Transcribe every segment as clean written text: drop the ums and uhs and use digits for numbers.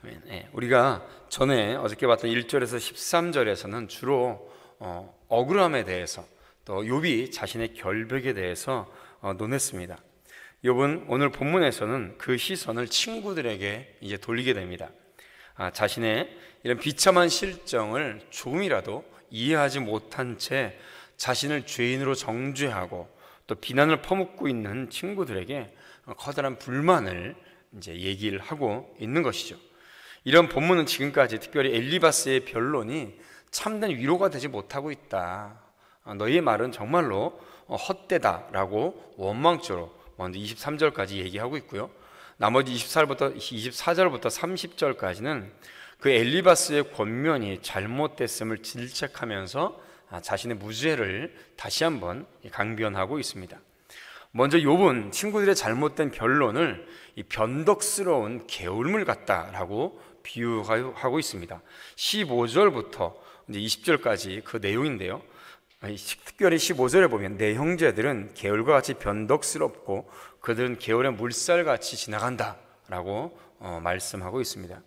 예, 우리가 전에 어저께 봤던 1절에서 13절에서는 주로 억울함에 대해서 또 욥이 자신의 결백에 대해서 논했습니다. 욥은 오늘 본문에서는 그 시선을 친구들에게 이제 돌리게 됩니다. 자신의 이런 비참한 실정을 조금이라도 이해하지 못한 채 자신을 죄인으로 정죄하고 또 비난을 퍼붓고 있는 친구들에게 커다란 불만을 이제 얘기를 하고 있는 것이죠. 이런 본문은 지금까지 특별히 엘리바스의 변론이 참된 위로가 되지 못하고 있다. 너희의 말은 정말로 헛되다라고 원망조로 먼저 23절까지 얘기하고 있고요. 나머지 24절부터 30절까지는 그 엘리바스의 권면이 잘못됐음을 질책하면서 자신의 무죄를 다시 한번 강변하고 있습니다. 먼저 욥은 친구들의 잘못된 변론을 이 변덕스러운 개울물 같다라고 비유하고 있습니다. 15절부터 이제 20절까지 그 내용인데요. 특별히 15절에 보면 내 형제들은 개울과 같이 변덕스럽고 그들은 개울의 물살같이 지나간다 라고 말씀하고 있습니다.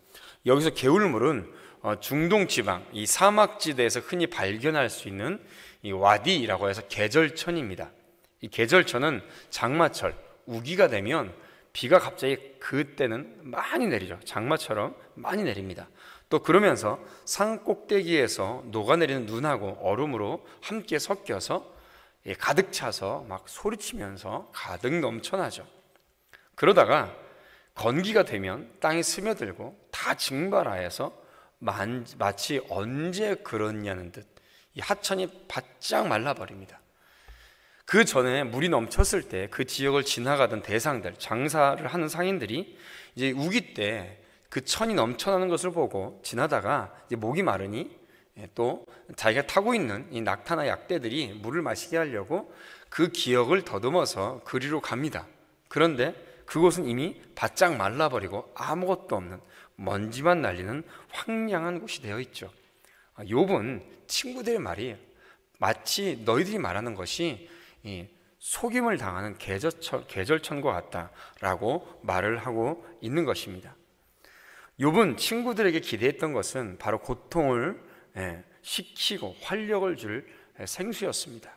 여기서 개울물은 중동 지방, 이 사막지대에서 흔히 발견할 수 있는 이 와디라고 해서 계절천입니다. 이 계절천은 장마철, 우기가 되면 비가 갑자기 그때는 많이 내리죠. 장마처럼 많이 내립니다. 또 그러면서 산 꼭대기에서 녹아내리는 눈하고 얼음으로 함께 섞여서 가득 차서 막 소리치면서 가득 넘쳐나죠. 그러다가 건기가 되면 땅이 스며들고 다 증발하여서 마치 언제 그렇냐는 듯 이 하천이 바짝 말라버립니다. 그 전에 물이 넘쳤을 때 그 지역을 지나가던 대상들, 장사를 하는 상인들이 이제 우기 때 그 천이 넘쳐나는 것을 보고 지나다가 이제 목이 마르니 또 자기가 타고 있는 이 낙타나 약대들이 물을 마시게 하려고 그 기역을 더듬어서 그리로 갑니다. 그런데 그곳은 이미 바짝 말라버리고 아무것도 없는 먼지만 날리는 황량한 곳이 되어 있죠. 욥은 친구들의 말이 마치 너희들이 말하는 것이 속임을 당하는 계절천과 같다라고 말을 하고 있는 것입니다. 욥은 친구들에게 기대했던 것은 바로 고통을 식히고 활력을 줄 생수였습니다.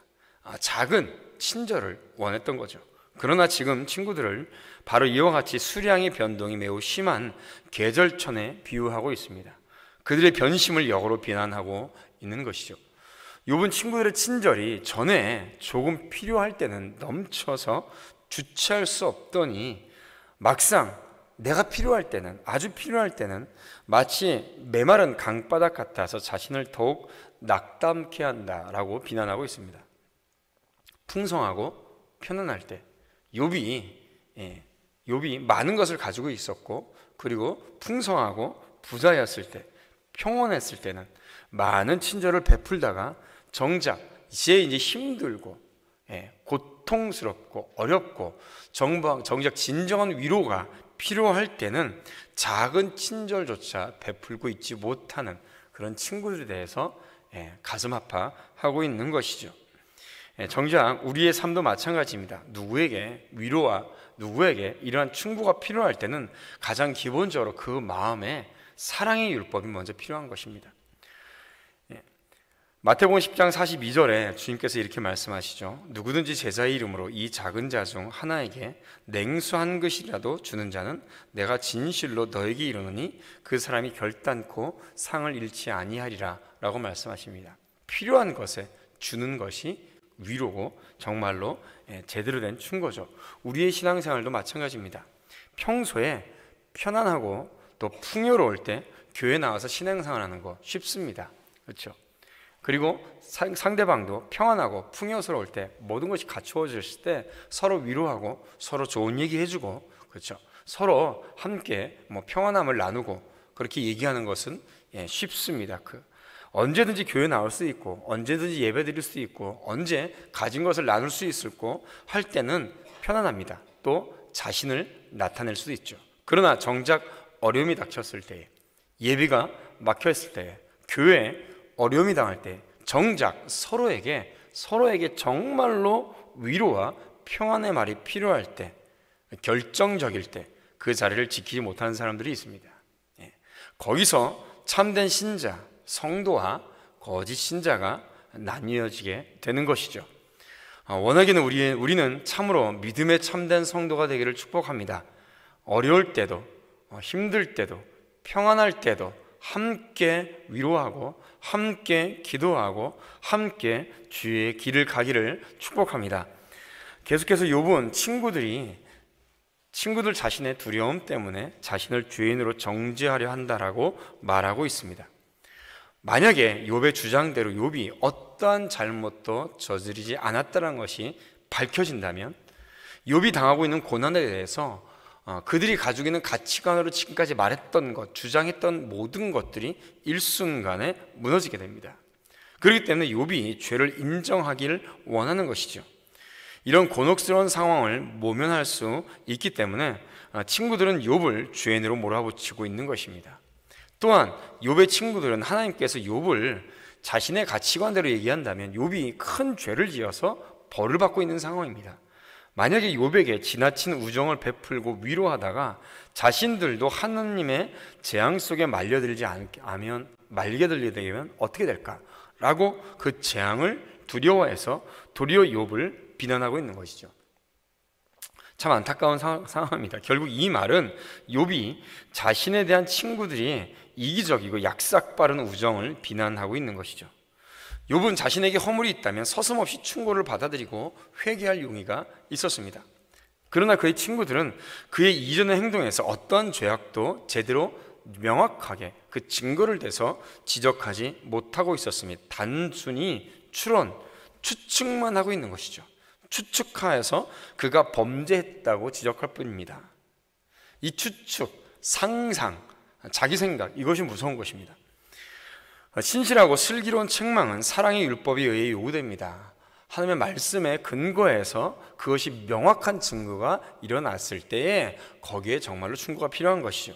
작은 친절을 원했던 거죠. 그러나 지금 친구들을 바로 이와 같이 수량의 변동이 매우 심한 계절천에 비유하고 있습니다. 그들의 변심을 역으로 비난하고 있는 것이죠. 욥은 친구들의 친절이 전에 조금 필요할 때는 넘쳐서 주체할 수 없더니 막상 내가 필요할 때는, 아주 필요할 때는 마치 메마른 강바닥 같아서 자신을 더욱 낙담케 한다라고 비난하고 있습니다. 풍성하고 편안할 때 욥이 많은 것을 가지고 있었고, 그리고 풍성하고 부자였을 때, 평온했을 때는 많은 친절을 베풀다가 정작 이제 힘들고 고통스럽고 어렵고 정작 진정한 위로가 필요할 때는 작은 친절조차 베풀고 있지 못하는 그런 친구들에 대해서 가슴 아파하고 있는 것이죠. 정작 우리의 삶도 마찬가지입니다. 누구에게 위로와 누구에게 이러한 충고가 필요할 때는 가장 기본적으로 그 마음에 사랑의 율법이 먼저 필요한 것입니다. 마태복음 10장 42절에 주님께서 이렇게 말씀하시죠. 누구든지 제자의 이름으로 이 작은 자 중 하나에게 냉수 한 그릇이라도 주는 자는 내가 진실로 너에게 이르노니 그 사람이 결단코 상을 잃지 아니하리라 라고 말씀하십니다. 필요한 것에 주는 것이 위로고 정말로 제대로 된 충고죠. 우리의 신앙생활도 마찬가지입니다. 평소에 편안하고 또 풍요로울 때 교회 나와서 신앙생활하는 거 쉽습니다. 그렇죠? 그리고 상대방도 평안하고 풍요스러울 때 모든 것이 갖추어졌을 때 서로 위로하고 서로 좋은 얘기 해주고, 그렇죠? 서로 함께 평안함을 나누고 그렇게 얘기하는 것은 쉽습니다. 언제든지 교회 나올 수 있고 언제든지 예배 드릴 수 있고 언제 가진 것을 나눌 수 있고 할 때는 편안합니다. 또 자신을 나타낼 수도 있죠. 그러나 정작 어려움이 닥쳤을 때, 예배가 막혀있을 때, 교회에 어려움이 당할 때, 정작 서로에게 정말로 위로와 평안의 말이 필요할 때, 결정적일 때 그 자리를 지키지 못하는 사람들이 있습니다. 거기서 참된 신자, 성도와 거짓 신자가 나뉘어지게 되는 것이죠. 원하기는 우리는 참으로 믿음의 참된 성도가 되기를 축복합니다. 어려울 때도, 힘들 때도, 평안할 때도 함께 위로하고 함께 기도하고 함께 주의 길을 가기를 축복합니다. 계속해서 욥은 친구들 자신의 두려움 때문에 자신을 죄인으로 정죄하려 한다라고 말하고 있습니다. 만약에 욥의 주장대로 욥이 어떠한 잘못도 저지르지 않았다는 것이 밝혀진다면 욥이 당하고 있는 고난에 대해서 그들이 가지고 있는 가치관으로 지금까지 말했던 것, 주장했던 모든 것들이 일순간에 무너지게 됩니다. 그렇기 때문에 욥이 죄를 인정하기를 원하는 것이죠. 이런 곤혹스러운 상황을 모면할 수 있기 때문에 친구들은 욥을 죄인으로 몰아붙이고 있는 것입니다. 또한 욥의 친구들은 하나님께서 욥을 자신의 가치관대로 얘기한다면 욥이 큰 죄를 지어서 벌을 받고 있는 상황입니다. 만약에 욥에게 지나친 우정을 베풀고 위로하다가 자신들도 하나님의 재앙 속에 말게 되면 어떻게 될까라고 그 재앙을 두려워해서 도리어 욥을 비난하고 있는 것이죠. 참 안타까운 상황입니다. 결국 이 말은 욥이 자신에 대한 친구들이 이기적이고 약삭빠른 우정을 비난하고 있는 것이죠. 욥은 자신에게 허물이 있다면 서슴없이 충고를 받아들이고 회개할 용의가 있었습니다. 그러나 그의 친구들은 그의 이전의 행동에서 어떠한 죄악도 제대로 명확하게 그 증거를 대서 지적하지 못하고 있었습니다. 단순히 추측만 하고 있는 것이죠. 추측하여서 그가 범죄했다고 지적할 뿐입니다. 이 추측, 상상, 자기 생각, 이것이 무서운 것입니다. 신실하고 슬기로운 책망은 사랑의 율법에 의해 요구됩니다. 하나님의 말씀에 근거해서 그것이 명확한 증거가 일어났을 때에 거기에 정말로 충고가 필요한 것이죠.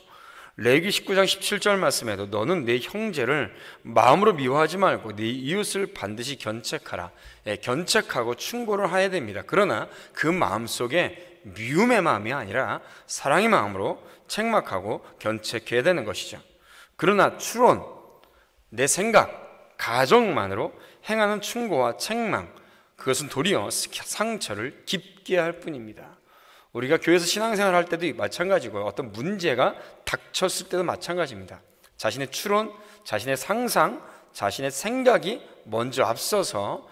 레위기 19장 17절 말씀에도 너는 내 형제를 마음으로 미워하지 말고 네 이웃을 반드시 견책하라. 견책하고 충고를 해야 됩니다. 그러나 그 마음속에 미움의 마음이 아니라 사랑의 마음으로 책망하고 견책해야 되는 것이죠. 그러나 추론, 내 생각, 가정만으로 행하는 충고와 책망, 그것은 도리어 상처를 깊게 할 뿐입니다. 우리가 교회에서 신앙생활을 할 때도 마찬가지고요. 어떤 문제가 닥쳤을 때도 마찬가지입니다. 자신의 추론, 자신의 상상, 자신의 생각이 먼저 앞서서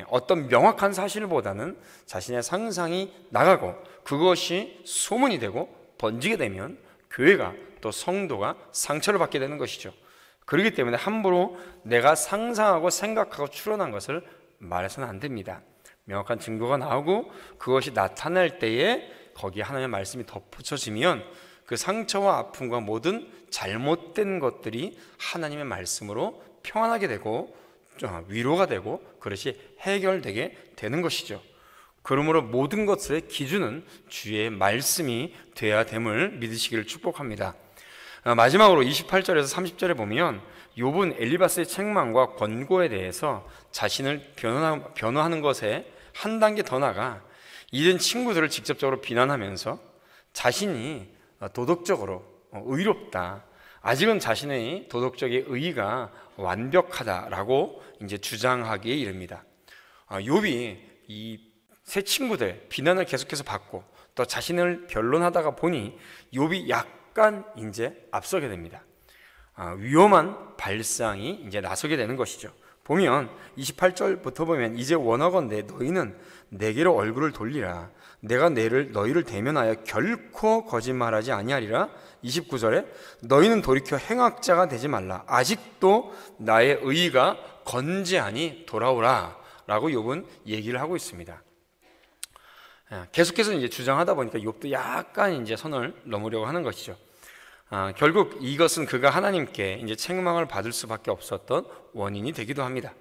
어떤 명확한 사실보다는 자신의 상상이 나가고 그것이 소문이 되고 번지게 되면 교회가 또 성도가 상처를 받게 되는 것이죠. 그렇기 때문에 함부로 내가 상상하고 생각하고 추론한 것을 말해서는 안 됩니다. 명확한 증거가 나오고 그것이 나타날 때에 거기에 하나님의 말씀이 덧붙여지면 그 상처와 아픔과 모든 잘못된 것들이 하나님의 말씀으로 평안하게 되고 위로가 되고 그것이 해결되게 되는 것이죠. 그러므로 모든 것의 기준은 주의 말씀이 되어야 됨을 믿으시기를 축복합니다. 마지막으로 28절에서 30절에 보면 욥은 엘리바스의 책망과 권고에 대해서 자신을 변호하는 것에 한 단계 더 나가 이젠 친구들을 직접적으로 비난하면서 자신이 도덕적으로 의롭다, 아직은 자신의 도덕적인 의의가 완벽하다라고 이제 주장하기에 이릅니다. 욥이 이 세 친구들 비난을 계속해서 받고 또 자신을 변론하다가 보니 욥이 약간 이제 앞서게 됩니다. 위험한 발상이 이제 나서게 되는 것이죠. 보면 28절부터 보면 이제 원하건대 너희는 내게로 얼굴을 돌리라. 내가 너희를 대면하여 결코 거짓말하지 아니하리라. 29절에 너희는 돌이켜 행악자가 되지 말라. 아직도 나의 의의가 건재하니 돌아오라 라고 욥은 얘기를 하고 있습니다. 계속해서 이제 주장하다 보니까 욥도 약간 이제 선을 넘으려고 하는 것이죠. 결국 이것은 그가 하나님께 이제 책망을 받을 수밖에 없었던 원인이 되기도 합니다.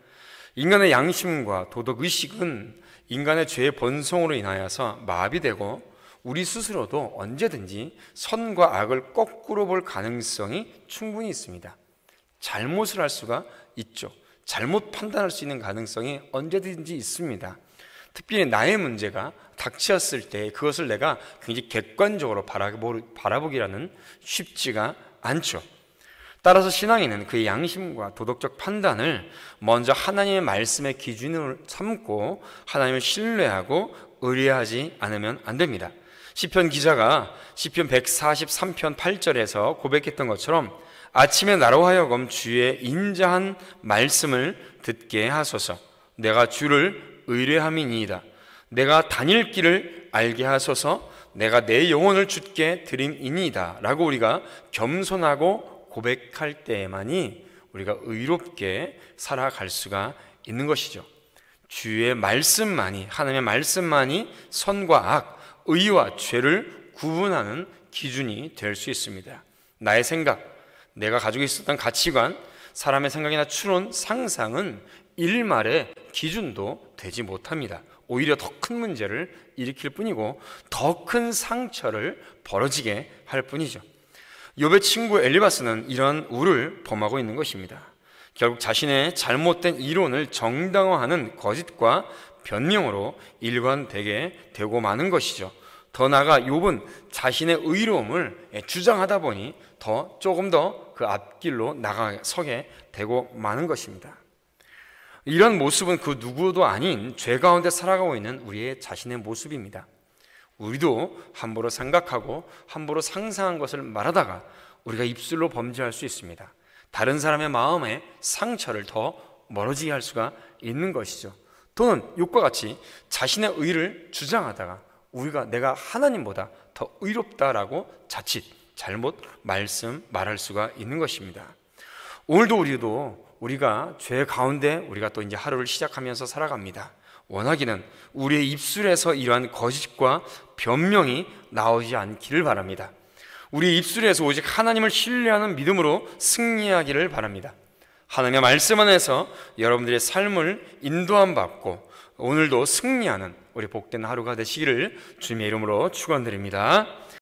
인간의 양심과 도덕 의식은 인간의 죄의 본성으로 인하여서 마비되고 우리 스스로도 언제든지 선과 악을 거꾸로 볼 가능성이 충분히 있습니다. 잘못을 할 수가 있죠. 잘못 판단할 수 있는 가능성이 언제든지 있습니다. 특별히 나의 문제가 닥쳤을 때 그것을 내가 굉장히 객관적으로 바라보기라는 쉽지가 않죠. 따라서 신앙인은 그의 양심과 도덕적 판단을 먼저 하나님의 말씀의 기준으로 삼고 하나님을 신뢰하고 의뢰하지 않으면 안 됩니다. 시편 기자가 시편 143편 8절에서 고백했던 것처럼 아침에 나로 하여금 주의 인자한 말씀을 듣게 하소서. 내가 주를 의뢰함이니이다. 내가 다닐 길을 알게 하소서. 내가 내 영혼을 주께 드림이니이다 라고 우리가 겸손하고 고백할 때에만이 우리가 의롭게 살아갈 수가 있는 것이죠. 주의 말씀만이, 하나님의 말씀만이 선과 악, 의와 죄를 구분하는 기준이 될 수 있습니다. 나의 생각, 내가 가지고 있었던 가치관, 사람의 생각이나 추론, 상상은 일말의 기준도 되지 못합니다. 오히려 더 큰 문제를 일으킬 뿐이고 더 큰 상처를 벌어지게 할 뿐이죠. 욥의 친구 엘리바스는 이런 우를 범하고 있는 것입니다. 결국 자신의 잘못된 이론을 정당화하는 거짓과 변명으로 일관되게 되고 마는 것이죠. 더 나아가 욥은 자신의 의로움을 주장하다 보니 조금 더 그 앞길로 나가서게 되고 마는 것입니다. 이런 모습은 그 누구도 아닌 죄 가운데 살아가고 있는 우리의 자신의 모습입니다. 우리도 함부로 생각하고 함부로 상상한 것을 말하다가 우리가 입술로 범죄할 수 있습니다. 다른 사람의 마음에 상처를 더 멀어지게 할 수가 있는 것이죠. 또는 욥과 같이 자신의 의를 주장하다가 내가 하나님보다 더 의롭다라고 자칫 잘못 말할 수가 있는 것입니다. 오늘도 우리가 죄 가운데 우리가 또 이제 하루를 시작하면서 살아갑니다. 원하기는 우리의 입술에서 이러한 거짓과 변명이 나오지 않기를 바랍니다. 우리의 입술에서 오직 하나님을 신뢰하는 믿음으로 승리하기를 바랍니다. 하나님의 말씀 안에서 여러분들의 삶을 인도함 받고 오늘도 승리하는 우리 복된 하루가 되시기를 주님의 이름으로 축원드립니다.